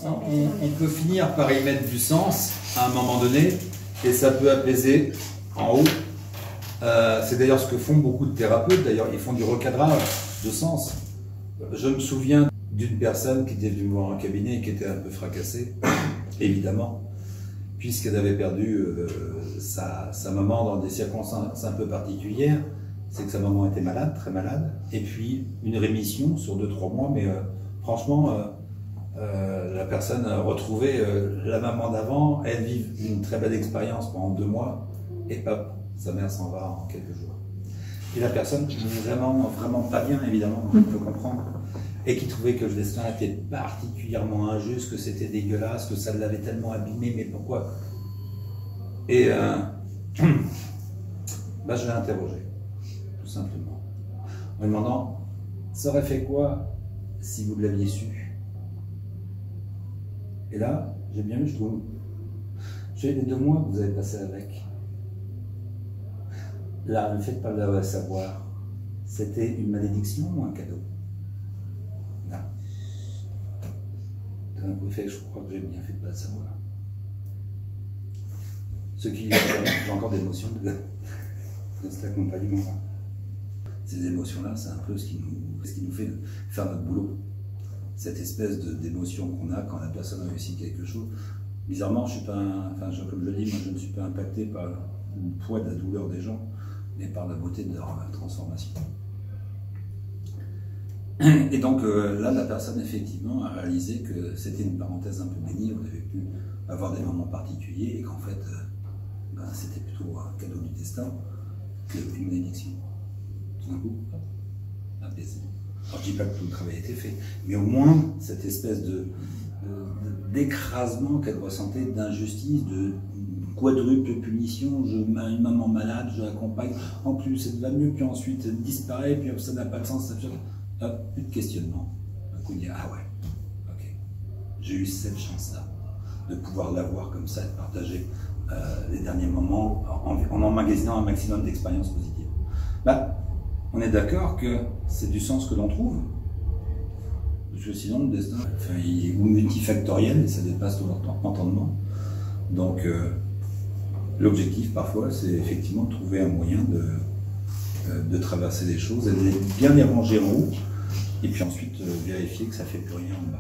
on peut finir par y mettre du sens à un moment donné, et ça peut apaiser en haut. C'est d'ailleurs ce que font beaucoup de thérapeutes, d'ailleurs ils font du recadrage de sens. Je me souviens d'une personne qui était venue me voir en cabinet et qui était un peu fracassée, évidemment, puisqu'elle avait perdu sa maman dans des circonstances un peu particulières. C'est que sa maman était malade, très malade, et puis une rémission sur 2-3 mois, mais franchement, la personne a retrouvé la maman d'avant, elle vit une très belle expérience pendant 2 mois, et hop, sa mère s'en va en quelques jours. Et la personne, vraiment pas bien, évidemment, on peut comprendre, et qui trouvait que le destin était particulièrement injuste, que c'était dégueulasse, que ça l'avait tellement abîmé, mais pourquoi? Et bah, je l'ai interrogé, tout simplement, en lui demandant, ça aurait fait quoi si vous l'aviez su? Et là, j'ai bien vu, je trouve, j'ai les 2 mois que vous avez passé avec. Là, le fait de ne pas le savoir, c'était une malédiction ou un cadeau? Là. D'un coup, fait, je crois que j'ai bien fait de ne pas le savoir. Ce qui, j'ai encore des émotions de cet accompagnement. Ces émotions-là, c'est un peu ce qui nous fait faire notre boulot. Cette espèce d'émotion qu'on a quand la personne réussit quelque chose. Bizarrement, je suis pas, comme je le dis, moi, je ne suis pas impacté par le poids de la douleur des gens, mais par la beauté de leur transformation. Et donc là, la personne, effectivement, a réalisé que c'était une parenthèse un peu bénie, on avait pu avoir des moments particuliers, et qu'en fait, c'était plutôt un cadeau du destin qu'une bénédiction. Tout d'un coup, apaisé. Alors je ne dis pas que tout le travail a été fait, mais au moins cette espèce d'écrasement qu'elle ressentait, d'injustice, de quadruple punition, une maman malade, je l'accompagne, en plus elle va mieux, puis ensuite elle disparaît, puis ça n'a pas de sens, plus de questionnement. Un coup il dit, ah ouais, ok, j'ai eu cette chance-là, de pouvoir l'avoir comme ça, de partager les derniers moments en emmagasinant un maximum d'expériences positives. Bah, on est d'accord que c'est du sens que l'on trouve, parce que sinon le destin, il est multifactoriel et ça dépasse tout notre entendement. Donc l'objectif parfois c'est effectivement de trouver un moyen de traverser les choses et de bien les ranger en haut et puis ensuite vérifier que ça ne fait plus rien en bas.